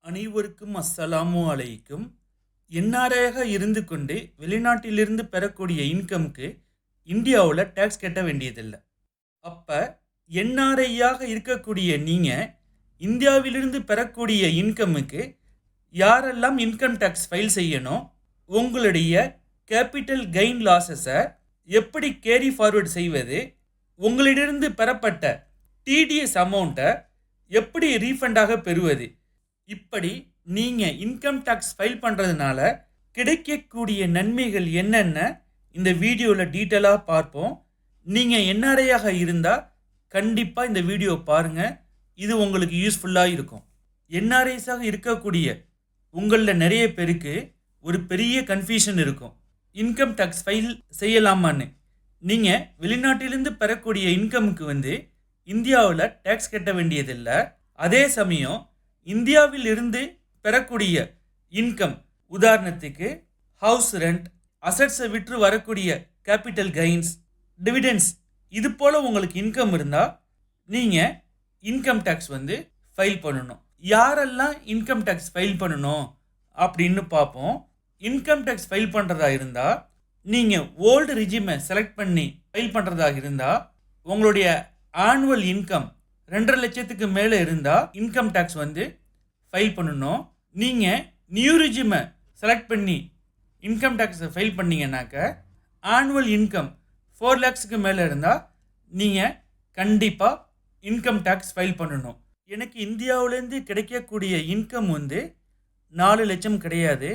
அனைவருக்கும் அஸ்ஸலாமு அலைக்கும். என்ஆர்ஐயாக இருந்து கொண்டு வெளிநாட்டிலிருந்து பெறக்கூடிய இன்கம்க்கு இந்தியாவில் டேக்ஸ் கட்ட வேண்டியதில்லை. அப்போ என்ஆர்ஐயாக இருக்கக்கூடிய நீங்கள் இந்தியாவிலிருந்து பெறக்கூடிய இன்கமுக்கு யாரெல்லாம் இன்கம் டேக்ஸ் ஃபைல் செய்யணும், உங்களுடைய கேபிட்டல் கெயின் லாஸஸை எப்படி கேரி ஃபார்வர்ட் செய்வது, உங்களிடமிருந்து பெறப்பட்ட டிடிஎஸ் அமௌண்ட்டை எப்படி ரீஃபண்டாக பெறுவது, இப்படி நீங்கள் இன்கம் டேக்ஸ் ஃபைல் பண்ணுறதுனால கிடைக்கக்கூடிய நன்மைகள் என்னென்ன இந்த வீடியோவில் டீட்டெயிலாக பார்ப்போம். நீங்கள் என்ஆர்ஐயாக இருந்தால் கண்டிப்பாக இந்த வீடியோ பாருங்கள், இது உங்களுக்கு யூஸ்ஃபுல்லாக இருக்கும். என்ஆர்ஐஸாக இருக்கக்கூடிய உங்களில் நிறைய பேருக்கு ஒரு பெரிய கன்ஃபியூஷன் இருக்கும், இன்கம் டேக்ஸ் ஃபைல் செய்யலாமான்னு. நீங்கள் வெளிநாட்டிலிருந்து பெறக்கூடிய இன்கமுக்கு இந்தியாவில் டேக்ஸ் கட்ட வேண்டியதில்லை. அதே சமயம் இந்தியாவில் இருந்து பெறக்கூடிய இன்கம், உதாரணத்துக்கு ஹவுஸ் ரெண்ட், அசட்ஸை விற்று வரக்கூடிய கேபிட்டல் கெயின்ஸ், டிவிடெண்ட்ஸ், இது போல் உங்களுக்கு இன்கம் இருந்தால் நீங்கள் இன்கம் டேக்ஸ் ஃபைல் பண்ணணும். யாரெல்லாம் இன்கம் டேக்ஸ் ஃபைல் பண்ணணும் அப்படின்னு பார்ப்போம். இன்கம் டேக்ஸ் ஃபைல் பண்ணுறதா இருந்தால் நீங்கள் ஓல்டு ரிஜிமை செலக்ட் பண்ணி ஃபைல் பண்ணுறதாக இருந்தால் உங்களுடைய ஆனுவல் இன்கம் 2.5 லட்சத்துக்கு மேலே இருந்தால் இன்கம் டேக்ஸ் ஃபைல் பண்ணணும். நீங்கள் நியூ ரிஜிமை செலக்ட் பண்ணி இன்கம் டேக்ஸை ஃபைல் பண்ணிங்கன்னாக்க ஆனுவல் இன்கம் 4 லேக்ஸுக்கு மேலே இருந்தால் நீங்கள் கண்டிப்பாக இன்கம் டேக்ஸ் ஃபைல் பண்ணணும். எனக்கு இந்தியாவிலேருந்து கிடைக்கக்கூடிய இன்கம் 4 லட்சம் கிடையாது,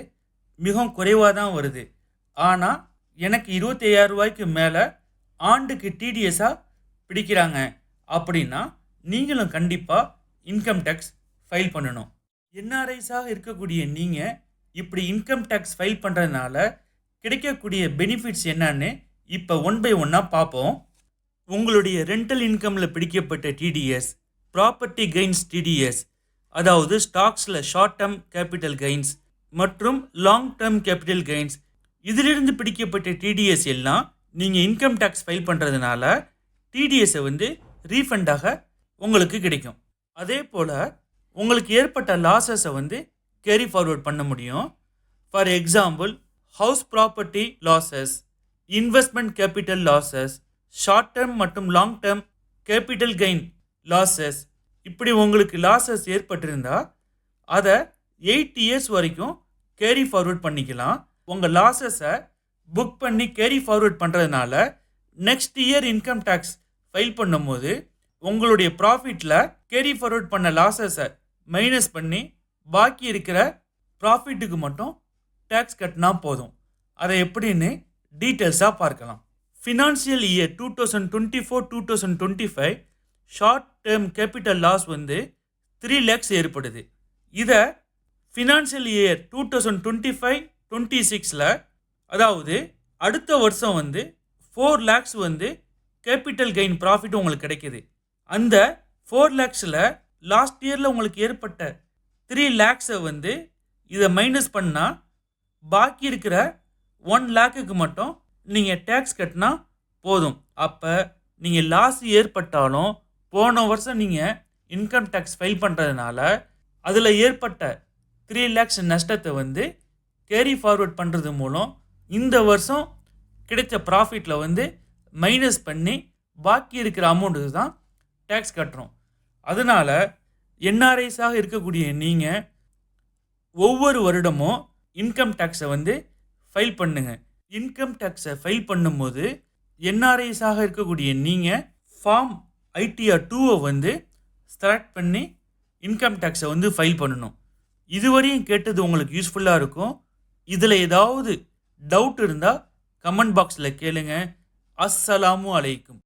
மிகவும் குறைவாக தான் வருது. ஆனால் எனக்கு 25,000 ரூபாய்க்கு மேலே ஆண்டுக்கு டிடிஎஸ்ஸாக பிடிக்கிறாங்க அப்படின்னா நீங்களும் கண்டிப்பாக இன்கம் டேக்ஸ் ஃபைல் பண்ணணும். என்ஆர்ஐஸாக இருக்கக்கூடிய நீங்கள் இப்படி இன்கம் டேக்ஸ் ஃபைல் பண்ணுறதுனால கிடைக்கக்கூடிய பெனிஃபிட்ஸ் என்னன்னு இப்போ 1 by 1 பார்ப்போம். உங்களுடைய ரெண்டல் இன்கமில் பிடிக்கப்பட்ட டிடிஎஸ், ப்ராப்பர்ட்டி கெயின்ஸ் டிடிஎஸ், அதாவது ஸ்டாக்ஸில் ஷார்ட் டேர்ம் கேபிட்டல் கெயின்ஸ் மற்றும் லாங் டேர்ம் கேபிட்டல் கெயின்ஸ், இதிலிருந்து பிடிக்கப்பட்ட டிடிஎஸ் எல்லாம் நீங்கள் இன்கம் டேக்ஸ் ஃபைல் பண்ணுறதுனால டிடிஎஸை ரீஃபண்டாக உங்களுக்கு கிடைக்கும். அதே போல் உங்களுக்கு ஏற்பட்ட லாஸஸை கேரி ஃபார்வர்ட் பண்ண முடியும். For example, house property losses, investment capital losses, short term மற்றும் long term capital gain losses, இப்படி உங்களுக்கு லாஸஸ் ஏற்பட்டிருந்தால் அதை 8 இயர்ஸ் வரைக்கும் கேரி ஃபார்வர்ட் பண்ணிக்கலாம். உங்கள் லாஸஸை புக் பண்ணி கேரி ஃபார்வர்ட் பண்ணுறதுனால next year income tax file பண்ணும்போது உங்களுடைய ப்ராஃபிட்டில் கேரி ஃபார்வர்ட் பண்ண லாஸஸை மைனஸ் பண்ணி பாக்கி இருக்கிற ப்ராஃபிட்டுக்கு மட்டும் டேக்ஸ் கட்டினா போதும். அதை எப்படின்னு டீட்டெயில்ஸாக பார்க்கலாம். Financial year 2024-2025 short term capital loss 3 lakhs ஏற்படுது. இதை ஃபினான்ஷியல் இயர் 2025-26 அதாவது அடுத்த வருஷம் 4 lakhs கேபிட்டல் கெயின் ப்ராஃபிட் உங்களுக்கு கிடைக்கிது. அந்த 4 lakhs லாஸ்ட் இயரில் உங்களுக்கு ஏற்பட்ட 3 lakhs இதை மைனஸ் பண்ணால் பாக்கி இருக்கிற 1 lakhக்கு மட்டும் நீங்கள் டேக்ஸ் கட்டினா போதும். அப்போ நீங்கள் லாஸ் ஏற்பட்டாலும் போன வருஷம் நீங்கள் இன்கம் டேக்ஸ் ஃபைல் பண்ணுறதுனால அதில் ஏற்பட்ட 3 lakhs நஷ்டத்தை கேரி ஃபார்வர்ட் பண்ணுறது மூலம் இந்த வருஷம் கிடைச்ச ப்ராஃபிட்டில் மைனஸ் பண்ணி பாக்கி இருக்கிற அமௌண்ட்டுக்கு தான் டேக்ஸ் கட்டுறோம். அதனால் என்ஆர்ஐஸாக இருக்கக்கூடிய நீங்கள் ஒவ்வொரு வருடமும் இன்கம் டேக்ஸை ஃபைல் பண்ணுங்கள். இன்கம் டேக்ஸை ஃபைல் பண்ணும்போது என்ஆர்ஐஸாக இருக்கக்கூடிய நீங்கள் ஃபார்ம் ஐடிஆர் 2 செலக்ட் பண்ணி இன்கம் டேக்ஸை ஃபைல் பண்ணணும். இதுவரையும் கேட்டது உங்களுக்கு யூஸ்ஃபுல்லாக இருக்கும். இதில் ஏதாவது டவுட் இருந்தால் கமெண்ட் பாக்ஸில் கேளுங்க. அஸ்ஸலாமு அலைக்கும்.